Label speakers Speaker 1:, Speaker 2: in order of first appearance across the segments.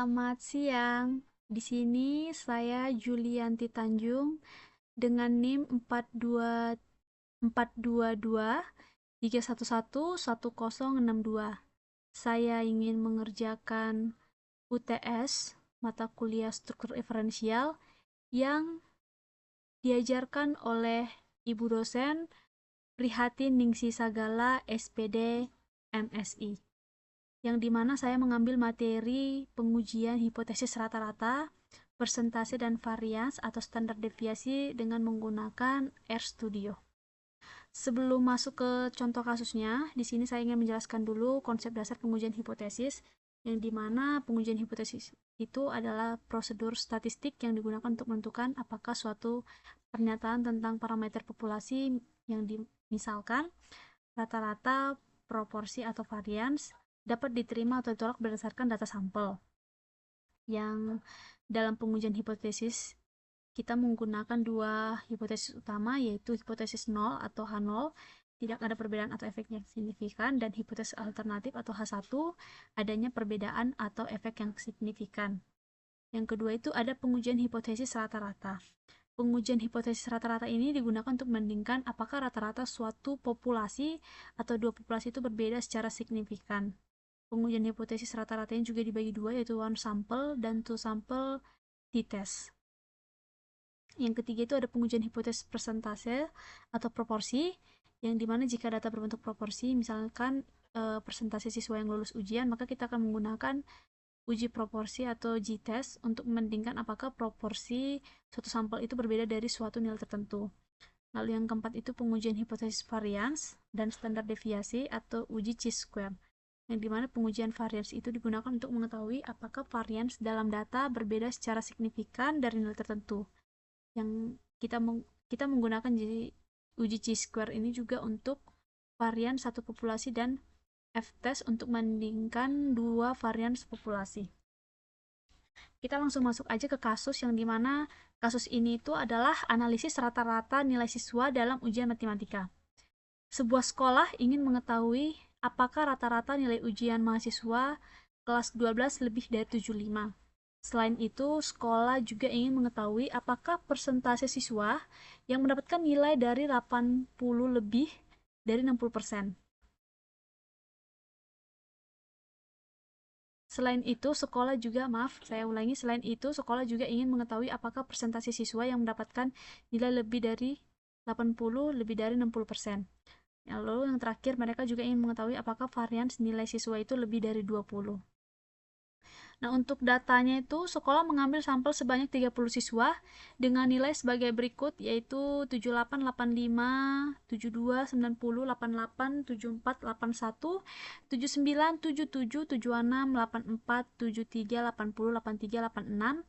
Speaker 1: Selamat siang. Di sini saya Julianti Tanjung dengan NIM 422 Saya ingin mengerjakan UTS mata kuliah struktur referensial yang diajarkan oleh Ibu dosen Prihatin Ningsi Sagala SPD MSI, yang dimana saya mengambil materi pengujian hipotesis rata-rata, persentase dan varians atau standar deviasi dengan menggunakan RStudio. Sebelum masuk ke contoh kasusnya, di sini saya ingin menjelaskan dulu konsep dasar pengujian hipotesis, yang dimana pengujian hipotesis itu adalah prosedur statistik yang digunakan untuk menentukan apakah suatu pernyataan tentang parameter populasi yang misalkan rata-rata, proporsi, atau varians dapat diterima atau ditolak berdasarkan data sampel. Yang dalam pengujian hipotesis kita menggunakan dua hipotesis utama, yaitu hipotesis 0 atau H0, tidak ada perbedaan atau efek yang signifikan, dan hipotesis alternatif atau H1, adanya perbedaan atau efek yang signifikan. Yang kedua itu ada pengujian hipotesis rata-rata. Pengujian hipotesis rata-rata ini digunakan untuk membandingkan apakah rata-rata suatu populasi atau dua populasi itu berbeda secara signifikan. Pengujian hipotesis rata-ratanya juga dibagi dua, yaitu one sample dan two sample t-test. Yang ketiga itu ada pengujian hipotesis persentase atau proporsi, yang dimana jika data berbentuk proporsi, misalkan persentase siswa yang lulus ujian, maka kita akan menggunakan uji proporsi atau G-test untuk membandingkan apakah proporsi suatu sampel itu berbeda dari suatu nilai tertentu. Lalu yang keempat itu pengujian hipotesis varians dan standar deviasi atau uji chi-square, yang dimana pengujian varians itu digunakan untuk mengetahui apakah varians dalam data berbeda secara signifikan dari nilai tertentu. Yang kita menggunakan uji chi-square ini juga untuk varian satu populasi dan F-test untuk membandingkan dua varian populasi. Kita langsung masuk aja ke kasus, yang dimana kasus ini itu adalah analisis rata-rata nilai siswa dalam ujian matematika. Sebuah sekolah ingin mengetahui apakah rata-rata nilai ujian mahasiswa kelas 12 lebih dari 75. Selain itu, sekolah juga ingin mengetahui apakah persentase siswa yang mendapatkan nilai dari 80 lebih dari 60%. Selain itu, sekolah juga ingin mengetahui apakah persentase siswa yang mendapatkan nilai lebih dari 80 lebih dari 60%. Lalu yang terakhir, mereka juga ingin mengetahui apakah varians nilai siswa itu lebih dari 20. Nah, untuk datanya itu sekolah mengambil sampel sebanyak 30 siswa dengan nilai sebagai berikut, yaitu 78, 85, 72, 90, 88, 74, 81, 79, 77, 76, 84, 73, 80, 83, 86,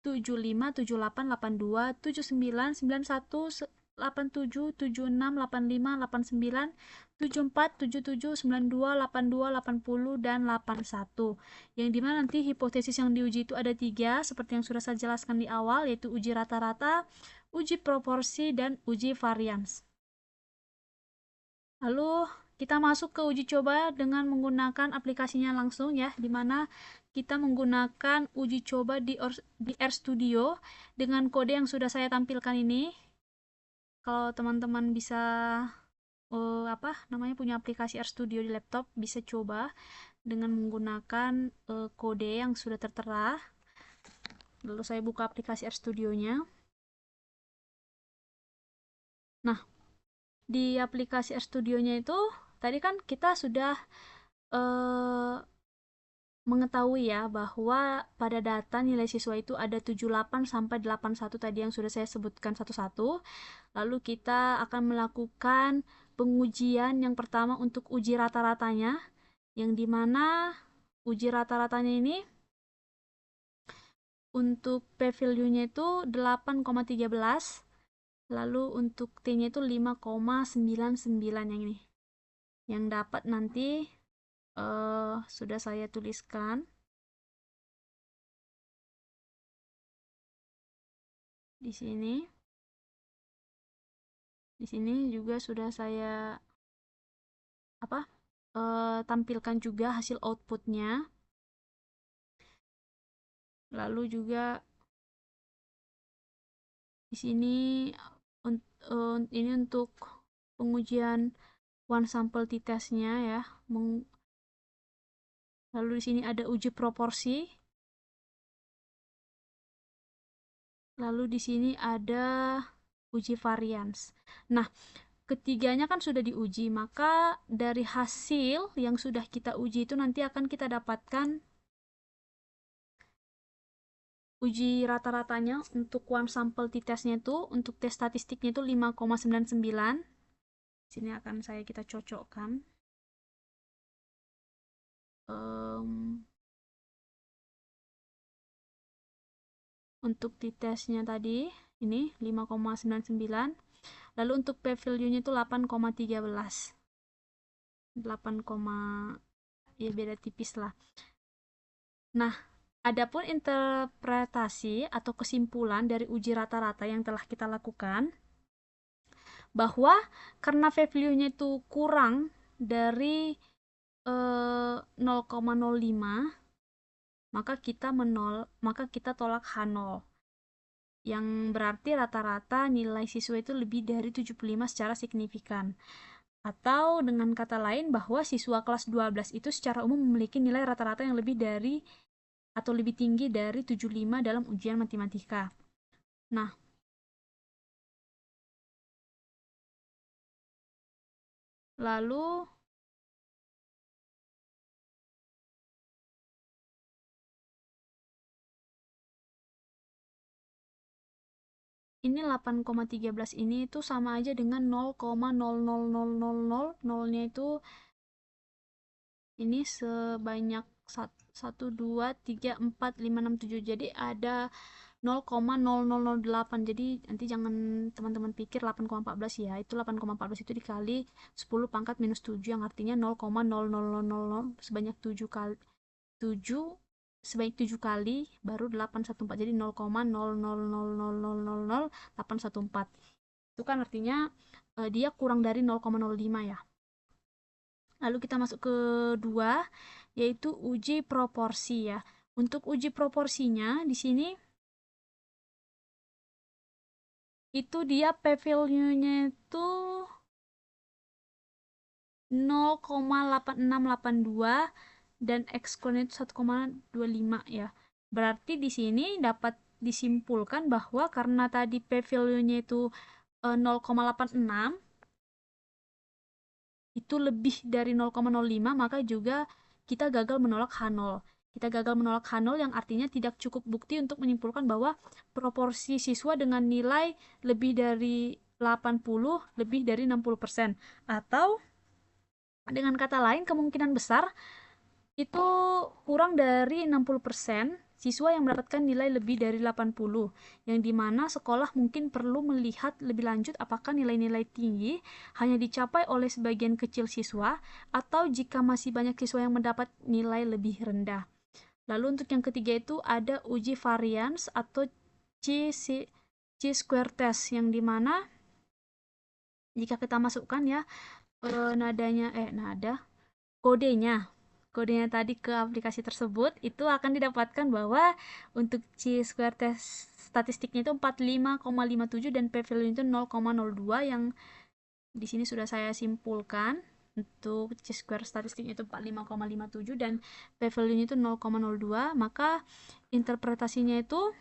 Speaker 1: 75, 78, 82, 79, 91, 87, 76, 85, 89, 74, 77, 92, 82, 80, dan 81. Yang dimana nanti hipotesis yang diuji itu ada 3, seperti yang sudah saya jelaskan di awal, yaitu uji rata-rata, uji proporsi, dan uji varians. Lalu kita masuk ke uji coba dengan menggunakan aplikasinya langsung ya, dimana kita menggunakan uji coba di RStudio dengan kode yang sudah saya tampilkan ini. Kalau teman-teman bisa punya aplikasi RStudio di laptop, bisa coba dengan menggunakan kode yang sudah tertera. Lalu saya buka aplikasi RStudio-nya. Nah, di aplikasi RStudio-nya itu tadi kan kita sudah mengetahui ya bahwa pada data nilai siswa itu ada 78 sampai 81 tadi yang sudah saya sebutkan satu-satu. Lalu kita akan melakukan pengujian yang pertama untuk uji rata-ratanya, yang dimana uji rata-ratanya ini untuk p-value-nya itu 8,13, lalu untuk t-nya itu 5,99 yang ini. Yang dapat nanti sudah saya tuliskan di sini. Di sini juga sudah saya tampilkan juga hasil outputnya. Lalu juga di sini ini untuk pengujian one sample t-testnya ya. Lalu di sini ada uji proporsi. Lalu di sini ada uji varians. Nah, ketiganya kan sudah diuji, maka dari hasil yang sudah kita uji itu nanti akan kita dapatkan uji rata-ratanya untuk one sample t-testnya itu, untuk tes statistiknya itu 5,99. Sini akan kita cocokkan. Untuk t-testnya tadi, ini 5,99. Lalu untuk p-value-nya itu 8,13. 8, ya beda tipis lah. Nah, adapun interpretasi atau kesimpulan dari uji rata-rata yang telah kita lakukan, bahwa karena p-value-nya itu kurang dari 0,05, maka kita tolak H0. Yang berarti rata-rata nilai siswa itu lebih dari 75 secara signifikan. Atau dengan kata lain bahwa siswa kelas 12 itu secara umum memiliki nilai rata-rata yang lebih dari atau lebih tinggi dari 75 dalam ujian matematika. Nah, lalu ini 8,13 ini itu sama aja dengan 0,00000, nolnya itu ini sebanyak 1, 2, 3, 4, 5, 6, 7. Jadi ada 0,0008. Jadi nanti jangan teman-teman pikir 8,14 ya. Itu 8,14 itu dikali 10 pangkat minus 7 yang artinya 0,0000 sebanyak 7 kali 7 sebanyak 7 kali baru 814. Jadi 0,00000814. Itu kan artinya dia kurang dari 0,05 ya. Lalu kita masuk ke 2, yaitu uji proporsi ya. Untuk uji proporsinya di sini itu dia p-value-nya itu 0,8682 dan x-square itu 1,25 ya. Berarti di sini dapat disimpulkan bahwa karena tadi p-value-nya itu 0,86 itu lebih dari 0,05, maka juga kita gagal menolak H0. Kita gagal menolak H0 yang artinya tidak cukup bukti untuk menyimpulkan bahwa proporsi siswa dengan nilai lebih dari 80, lebih dari 60%. Atau dengan kata lain, kemungkinan besar itu kurang dari 60% siswa yang mendapatkan nilai lebih dari 80, yang dimana sekolah mungkin perlu melihat lebih lanjut apakah nilai-nilai tinggi hanya dicapai oleh sebagian kecil siswa atau jika masih banyak siswa yang mendapat nilai lebih rendah. Lalu untuk yang ketiga itu ada uji varians atau chi-square test, yang dimana jika kita masukkan ya kodenya tadi ke aplikasi tersebut, itu akan didapatkan bahwa untuk chi-square test statistiknya itu 45,57 dan p-value itu 0,02, yang di sini sudah saya simpulkan. Untuk chi-square statistiknya itu 45,57 dan p-value itu 0,02, maka interpretasinya itu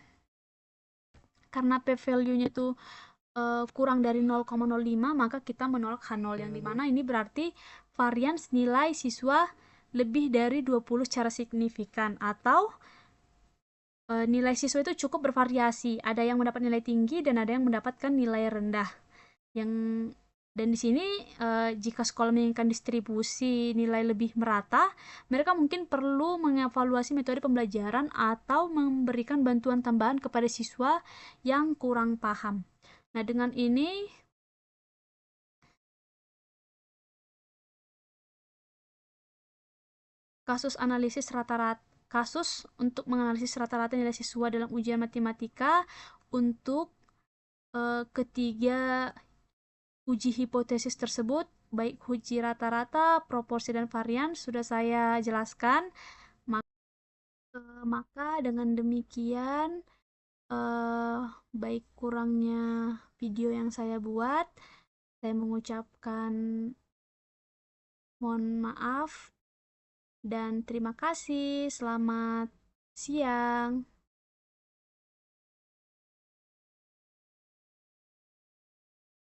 Speaker 1: karena p-value-nya itu kurang dari 0,05, maka kita menolak H0, yang dimana ini berarti varians nilai siswa lebih dari 20 secara signifikan, atau nilai siswa itu cukup bervariasi, ada yang mendapat nilai tinggi dan ada yang mendapatkan nilai rendah. Dan di sini jika sekolah menginginkan distribusi nilai lebih merata, mereka mungkin perlu mengevaluasi metode pembelajaran atau memberikan bantuan tambahan kepada siswa yang kurang paham. Nah, dengan ini kasus untuk menganalisis rata-rata nilai siswa dalam ujian matematika untuk ketiga uji hipotesis tersebut, baik uji rata-rata, proporsi, dan varian, sudah saya jelaskan. Maka dengan demikian, baik kurangnya video yang saya buat, saya mengucapkan mohon maaf dan terima kasih. Selamat siang.